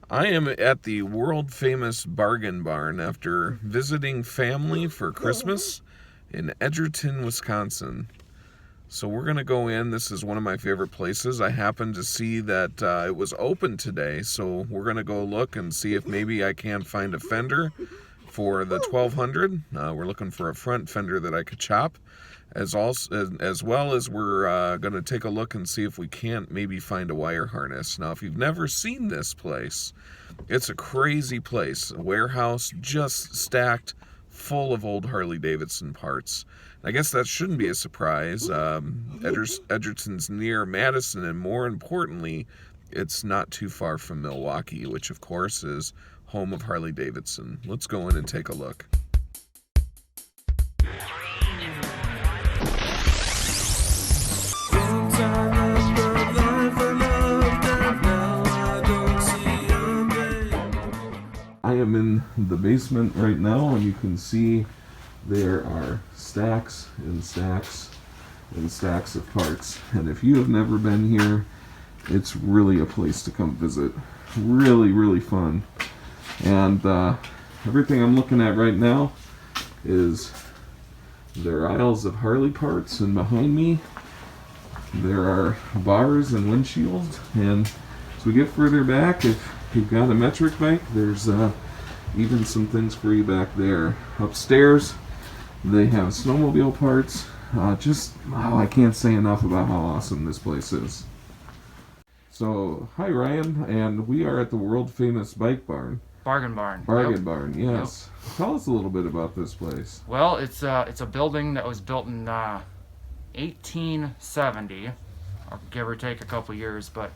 I am at the world famous Bargain Barn after visiting family for Christmas in Edgerton, Wisconsin. So we're going to go in. This is one of my favorite places. I happened to see that it was open today, so we're going to go look and see if maybe I can find a fender for the 1200. We're looking for a front fender that I could chop, as well as we're going to take a look and see if we can't maybe find a wire harness. Now, if you've never seen this place, it's a crazy place. A warehouse just stacked full of old Harley Davidson parts. I guess that shouldn't be a surprise. Edgerton's near Madison, and more importantly, it's not too far from Milwaukee, which of course is home of Harley Davidson. Let's go in and take a look. I am in the basement right now, and you can see there are stacks and stacks and stacks of parts. And if you have never been here, it's really a place to come visit. Really, really fun. And everything I'm looking at right now is there are aisles of Harley parts, and behind me there are bars and windshields. And as we get further back, if you've got a metric bike, there's even some things for you back there. Upstairs, they have snowmobile parts. I can't say enough about how awesome this place is. So, hi Ryan, and we are at the world famous Bike Barn. Bargain Barn. Bargain Barn, yes. Yep. Tell us a little bit about this place. Well, it's a building that was built in 1870, or give or take a couple years, but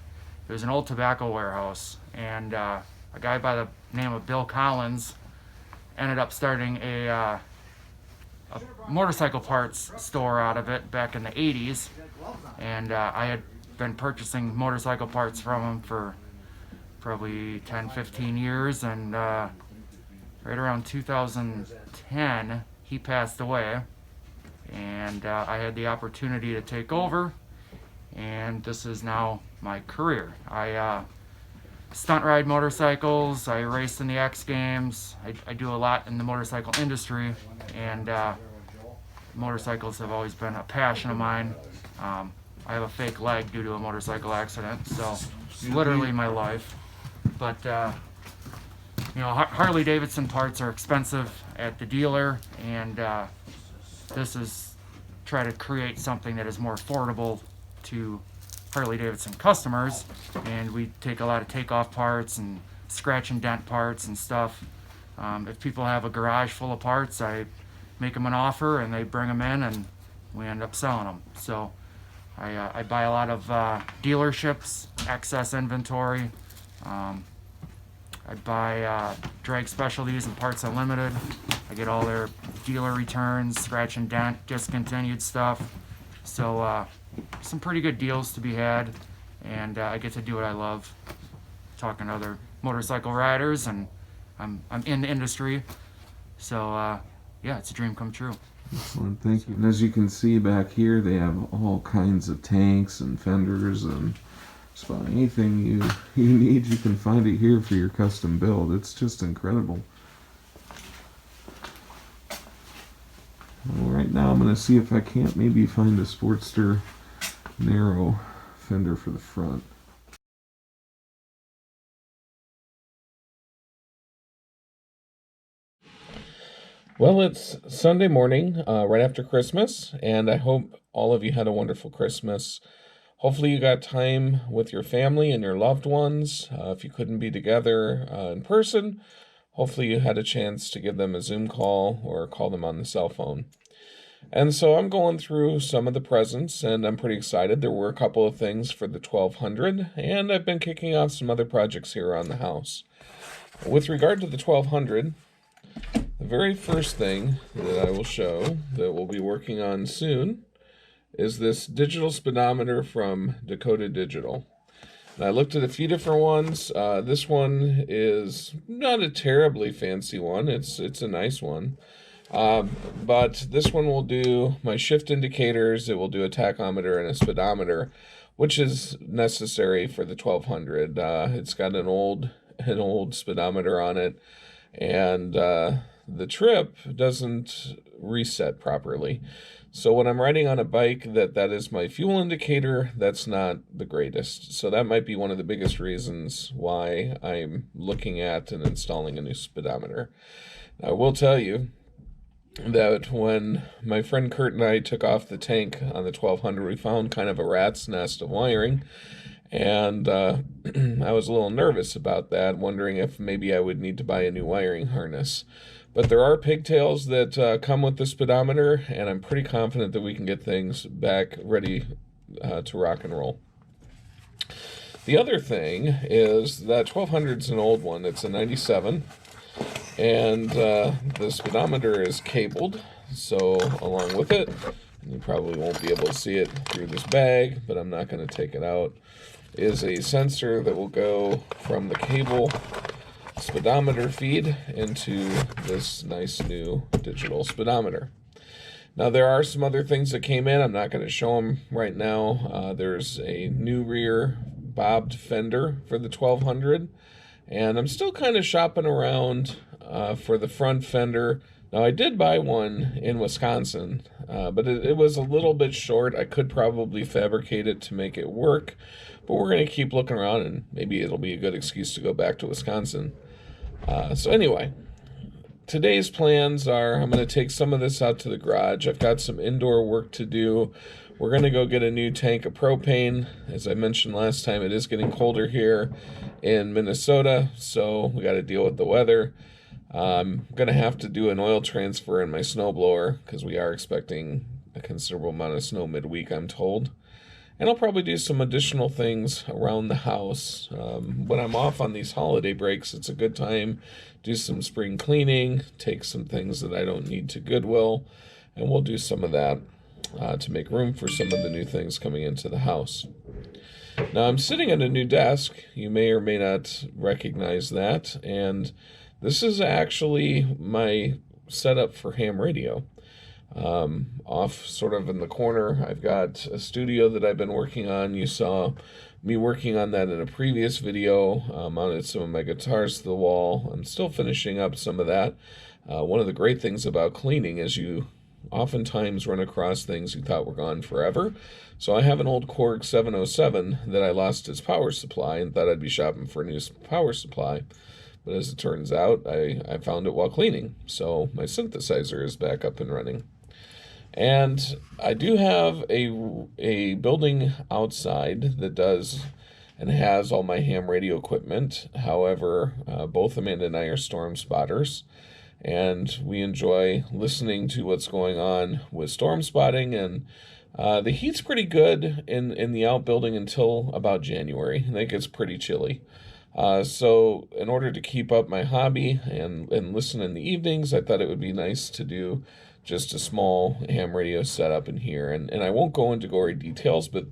it was an old tobacco warehouse, and a guy by the name of Bill Collins ended up starting a motorcycle parts store out of it back in the 80s, and I had been purchasing motorcycle parts from him for probably 10-15 years, and right around 2010 he passed away, and I had the opportunity to take over, and this is now my career. I stunt ride motorcycles, I race in the X Games, I do a lot in the motorcycle industry, and motorcycles have always been a passion of mine. I have a fake leg due to a motorcycle accident, so literally my life. But Harley Davidson parts are expensive at the dealer, and this is try to create something that is more affordable to Harley Davidson customers, and we take a lot of takeoff parts and scratch and dent parts and stuff. If people have a garage full of parts, I make them an offer and they bring them in, and we end up selling them. So I buy a lot of dealerships, excess inventory. I buy Drag Specialties and Parts Unlimited. I get all their dealer returns, scratch and dent, discontinued stuff. So some pretty good deals to be had, and I get to do what I love, talking to other motorcycle riders, and I'm in the industry. So yeah, it's a dream come true. Excellent, thank you. And as you can see back here, they have all kinds of tanks and fenders, and just about anything you need, you can find it here for your custom build. It's just incredible. Well, right now I'm going to see if I can't maybe find a Sportster narrow fender for the front. Well, it's Sunday morning, right after Christmas, and I hope all of you had a wonderful Christmas. Hopefully you got time with your family and your loved ones. If you couldn't be together in person, hopefully you had a chance to give them a Zoom call or call them on the cell phone. And so I'm going through some of the presents, and I'm pretty excited. There were a couple of things for the 1200, and I've been kicking off some other projects here around the house. With regard to the 1200, the very first thing that I will show that we'll be working on soon is this digital speedometer from Dakota Digital. And I looked at a few different ones. This one is not a terribly fancy one. It's a nice one. But this one will do my shift indicators. It will do a tachometer and a speedometer, which is necessary for the 1200. It's got an old an old speedometer on it, and the trip doesn't reset properly. So when I'm riding on a bike that is my fuel indicator, that's not the greatest. So that might be one of the biggest reasons why I'm looking at and installing a new speedometer. I will tell you that when my friend Kurt and I took off the tank on the 1200, we found kind of a rat's nest of wiring. And I was a little nervous about that, wondering if maybe I would need to buy a new wiring harness. But there are pigtails that come with the speedometer, and I'm pretty confident that we can get things back ready to rock and roll. The other thing is that 1200 is an old one. It's a 97, and the speedometer is cabled. So along with it, and you probably won't be able to see it through this bag, but I'm not going to take it out, is a sensor that will go from the cable speedometer feed into this nice new digital speedometer. Now there are some other things that came in. I'm not going to show them right now. There's a new rear bobbed fender for the 1200, and I'm still kind of shopping around for the front fender. Now I did buy one in Wisconsin, but it was a little bit short. I could probably fabricate it to make it work, but we're going to keep looking around, and maybe it'll be a good excuse to go back to Wisconsin. So anyway, today's plans are I'm going to take some of this out to the garage. I've got some indoor work to do. We're going to go get a new tank of propane. As I mentioned last time, it is getting colder here in Minnesota, so we got to deal with the weather. I'm going to have to do an oil transfer in my snowblower because we are expecting a considerable amount of snow midweek, I'm told. And I'll probably do some additional things around the house. When I'm off on these holiday breaks, it's a good time to do some spring cleaning, take some things that I don't need to Goodwill, and we'll do some of that to make room for some of the new things coming into the house. Now, I'm sitting at a new desk. You may or may not recognize that, and this is actually my setup for ham radio. Off sort of in the corner, I've got a studio that I've been working on. You saw me working on that in a previous video. Mounted some of my guitars to the wall. I'm still finishing up some of that. One of the great things about cleaning is you oftentimes run across things you thought were gone forever. So I have an old Korg 707 that I lost its power supply and thought I'd be shopping for a new power supply. But as it turns out, I found it while cleaning. So my synthesizer is back up and running. And I do have a building outside that does and has all my ham radio equipment. However, both Amanda and I are storm spotters, and we enjoy listening to what's going on with storm spotting. And the heat's pretty good in the outbuilding until about January. I think it's pretty chilly. So in order to keep up my hobby and listen in the evenings, I thought it would be nice to do just a small ham radio setup in here. And I won't go into gory details, but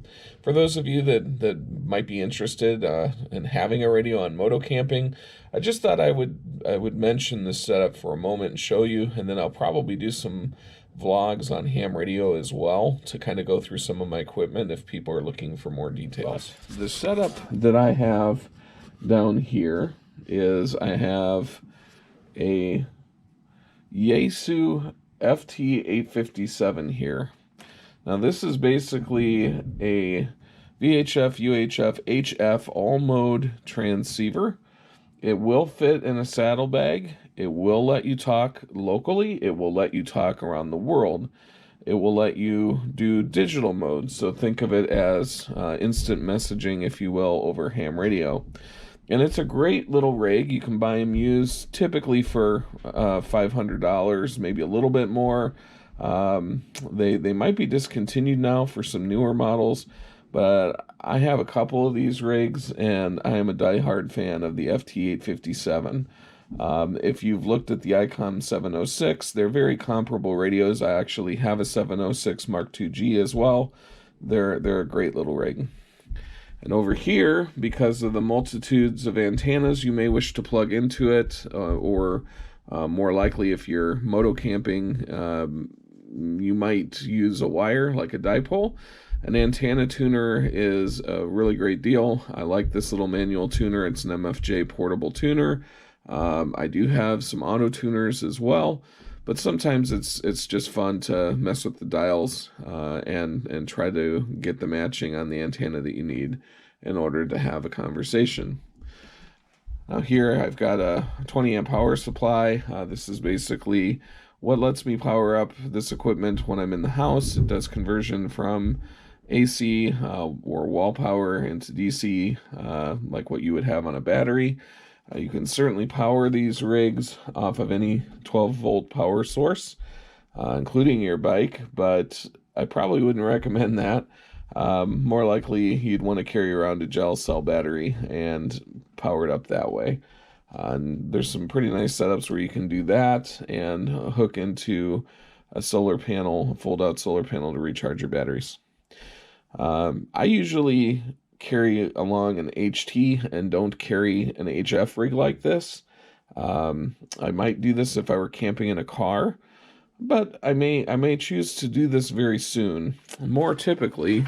for those of you that might be interested in having a radio on moto camping, I just thought I would mention this setup for a moment and show you, and then I'll probably do some vlogs on ham radio as well to kind of go through some of my equipment if people are looking for more details. The setup that I have down here is I have a Yaesu FT857 here. Now this is basically a VHF, UHF, HF all mode transceiver. It will fit in a saddlebag. It will let you talk locally. It will let you talk around the world. It will let you do digital mode. So think of it as instant messaging, if you will, over ham radio. And it's a great little rig. You can buy them used typically for $500, maybe a little bit more. They might be discontinued now for some newer models, but I have a couple of these rigs, and I am a diehard fan of the FT857. If you've looked at the Icom 706, they're very comparable radios. I actually have a 706 Mark II-G as well. They're a great little rig. And over here, because of the multitudes of antennas you may wish to plug into it, or more likely if you're moto camping, you might use a wire like a dipole. An antenna tuner is a really great deal. I like this little manual tuner. It's an MFJ portable tuner. I do have some auto tuners as well, but sometimes it's just fun to mess with the dials and try to get the matching on the antenna that you need in order to have a conversation. Now here I've got a 20 amp power supply. This is basically what lets me power up this equipment when I'm in the house. It does conversion from AC or wall power into DC, like what you would have on a battery. You can certainly power these rigs off of any 12-volt power source, including your bike, but I probably wouldn't recommend that. More likely, you'd want to carry around a gel cell battery and power it up that way. And there's some pretty nice setups where you can do that and hook into a solar panel, a fold-out solar panel to recharge your batteries. I usually carry along an HT and don't carry an HF rig like this. I might do this if I were camping in a car, but I may choose to do this very soon. More typically,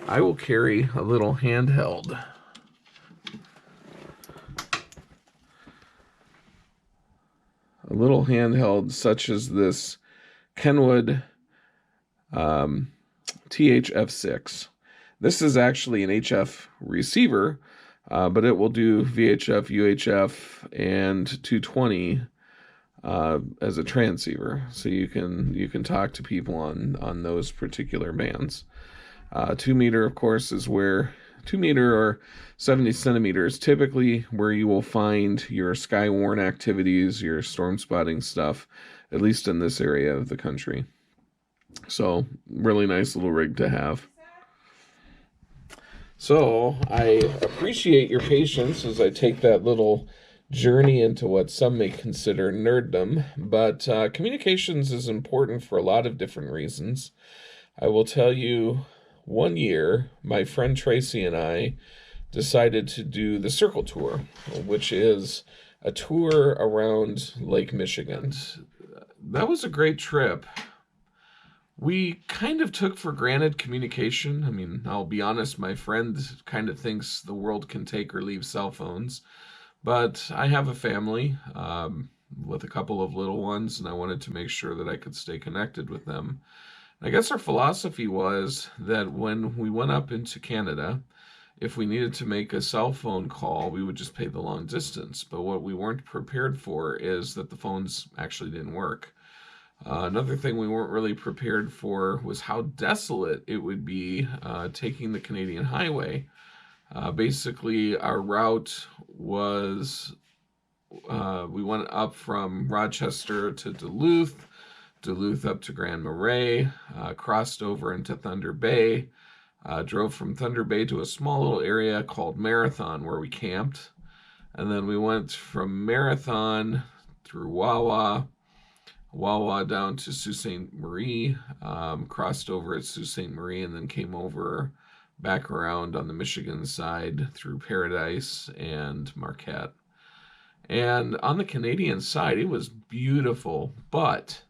I will carry a little handheld. A little handheld such as this Kenwood THF6. This is actually an HF receiver, but it will do VHF, UHF, and 220 as a transceiver, so you can talk to people on those particular bands. 2 meter, of course, is where 2 meter or 70 centimeters typically where you will find your skywarn activities, your storm spotting stuff, at least in this area of the country. So really nice little rig to have. So I appreciate your patience as I take that little journey into what some may consider nerddom, but communications is important for a lot of different reasons. I will tell you, one year, my friend Tracy and I decided to do the Circle Tour, which is a tour around Lake Michigan. That was a great trip. We kind of took for granted communication. I mean, I'll be honest, my friend kind of thinks the world can take or leave cell phones. But I have a family with a couple of little ones, and I wanted to make sure that I could stay connected with them. And I guess our philosophy was that when we went up into Canada, if we needed to make a cell phone call, we would just pay the long distance. But what we weren't prepared for is that the phones actually didn't work. Another thing we weren't really prepared for was how desolate it would be taking the Canadian highway. Basically, our route was, we went up from Rochester to Duluth, Duluth up to Grand Marais, crossed over into Thunder Bay, drove from Thunder Bay to a small little area called Marathon where we camped. And then we went from Marathon through Wawa down to Sault Ste. Marie, crossed over at Sault Ste. Marie, and then came over back around on the Michigan side through Paradise and Marquette. And on the Canadian side, it was beautiful, but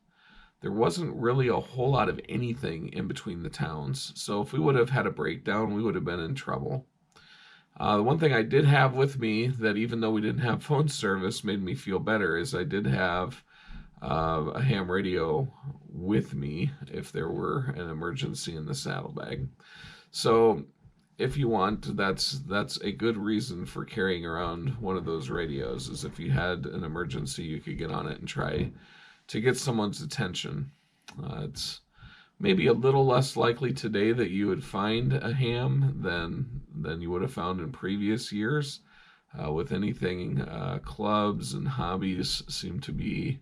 there wasn't really a whole lot of anything in between the towns. So if we would have had a breakdown, we would have been in trouble. The one thing I did have with me that even though we didn't have phone service made me feel better is I did have a ham radio with me if there were an emergency in the saddlebag. So if you want, that's a good reason for carrying around one of those radios, is if you had an emergency, you could get on it and try to get someone's attention. It's maybe a little less likely today that you would find a ham than you would have found in previous years. With anything, clubs and hobbies seem to be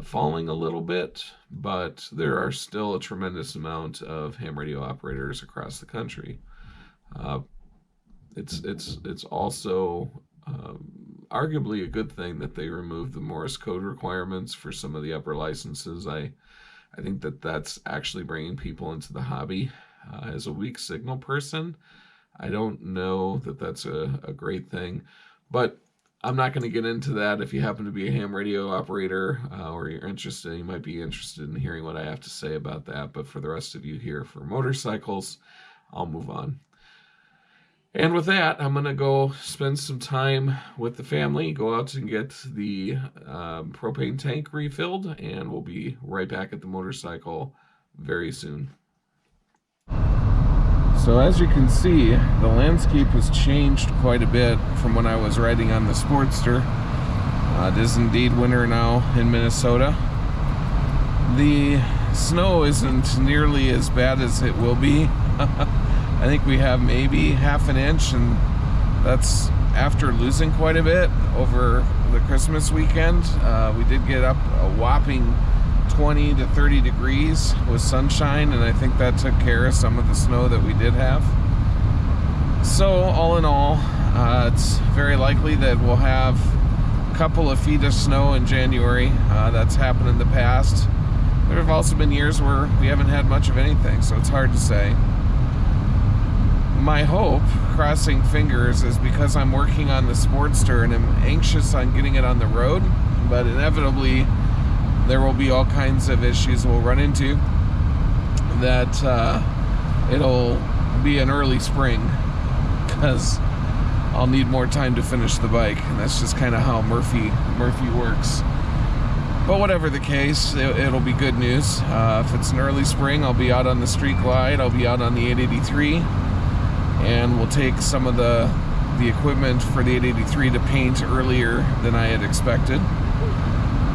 falling a little bit, but there are still a tremendous amount of ham radio operators across the country. It's also arguably a good thing that they removed the Morse code requirements for some of the upper licenses. I think that's actually bringing people into the hobby. As a weak signal person, I don't know that that's a great thing, but I'm not going to get into that. If you happen to be a ham radio operator or you're interested, you might be interested in hearing what I have to say about that. But for the rest of you here for motorcycles, I'll move on. And with that, I'm going to go spend some time with the family, go out and get the propane tank refilled, and we'll be right back at the motorcycle very soon. So as you can see, the landscape has changed quite a bit from when I was riding on the Sportster. It is indeed winter now in Minnesota. The snow isn't nearly as bad as it will be. I think we have maybe half an inch, and that's after losing quite a bit over the Christmas weekend. We did get up a whopping 20 to 30 degrees with sunshine, and I think that took care of some of the snow that we did have. So all in all, it's very likely that we'll have a couple of feet of snow in January. That's happened in the past. There have also been years where we haven't had much of anything, so it's hard to say. My hope, crossing fingers, is because I'm working on the Sportster and I'm anxious on getting it on the road, but inevitably there will be all kinds of issues we'll run into, that it'll be an early spring, because I'll need more time to finish the bike, and that's just kind of how Murphy works. But whatever the case, it'll be good news. If it's an early spring, I'll be out on the Street Glide, I'll be out on the 883, and we'll take some of the equipment for the 883 to paint earlier than I had expected.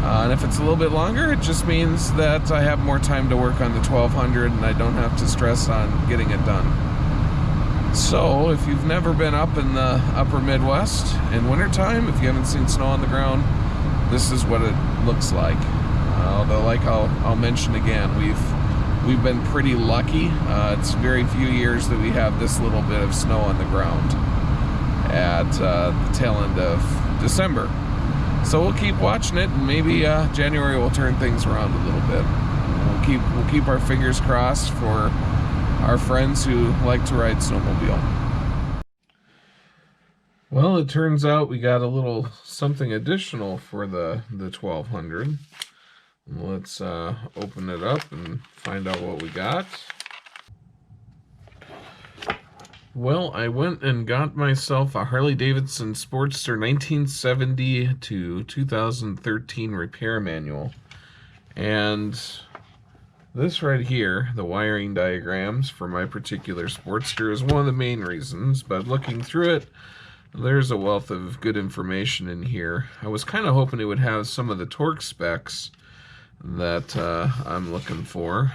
And if it's a little bit longer, it just means that I have more time to work on the 1200 and I don't have to stress on getting it done. So if you've never been up in the upper Midwest in wintertime, if you haven't seen snow on the ground, this is what it looks like. Although, like I'll mention again, we've been pretty lucky. It's very few years that we have this little bit of snow on the ground at the tail end of December. So we'll keep watching it, and maybe January will turn things around a little bit. We'll keep our fingers crossed for our friends who like to ride snowmobile. Well, it turns out we got a little something additional for the 1200. Let's open it up and find out what we got. Well, I went and got myself a Harley-Davidson Sportster 1970 to 2013 repair manual. And this right here, the wiring diagrams for my particular Sportster, is one of the main reasons, but looking through it, there's a wealth of good information in here. I was kind of hoping it would have some of the torque specs that I'm looking for,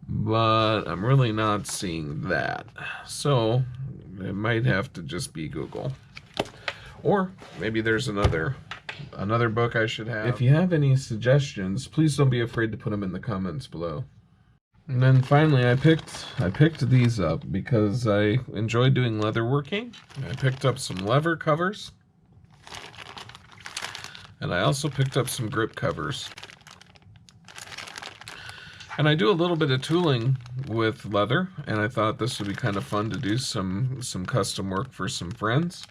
but I'm really not seeing that. So it might have to just be Google, or maybe there's another book I should have. If you have any suggestions, please don't be afraid to put them in the comments below. And then finally, I picked these up because I enjoy doing leather working. I picked up some lever covers, and I also picked up some grip covers. And I do a little bit of tooling with leather, and I thought this would be kind of fun to do some custom work for some friends.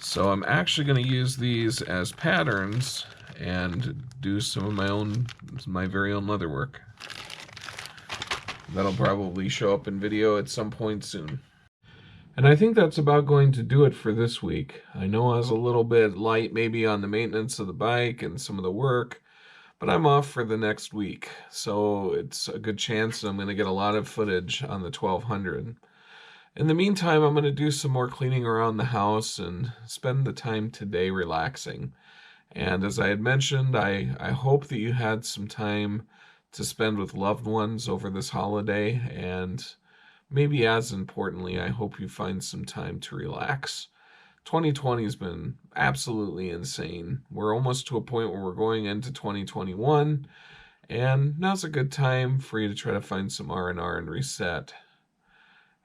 So I'm actually going to use these as patterns and do some of my very own leather work. That'll probably show up in video at some point soon. And I think that's about going to do it for this week. I know I was a little bit light maybe on the maintenance of the bike and some of the work, but I'm off for the next week, so it's a good chance that I'm going to get a lot of footage on the 1200. In the meantime, I'm going to do some more cleaning around the house and spend the time today relaxing. And as I had mentioned, I hope that you had some time to spend with loved ones over this holiday, and maybe as importantly, I hope you find some time to relax. 2020 has been absolutely insane. We're almost to a point where we're going into 2021, and now's a good time for you to try to find some R&R and reset.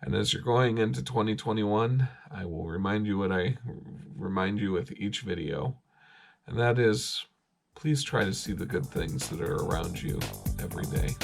And as you're going into 2021, I will remind you what I remind you with each video, and that is, please try to see the good things that are around you every day.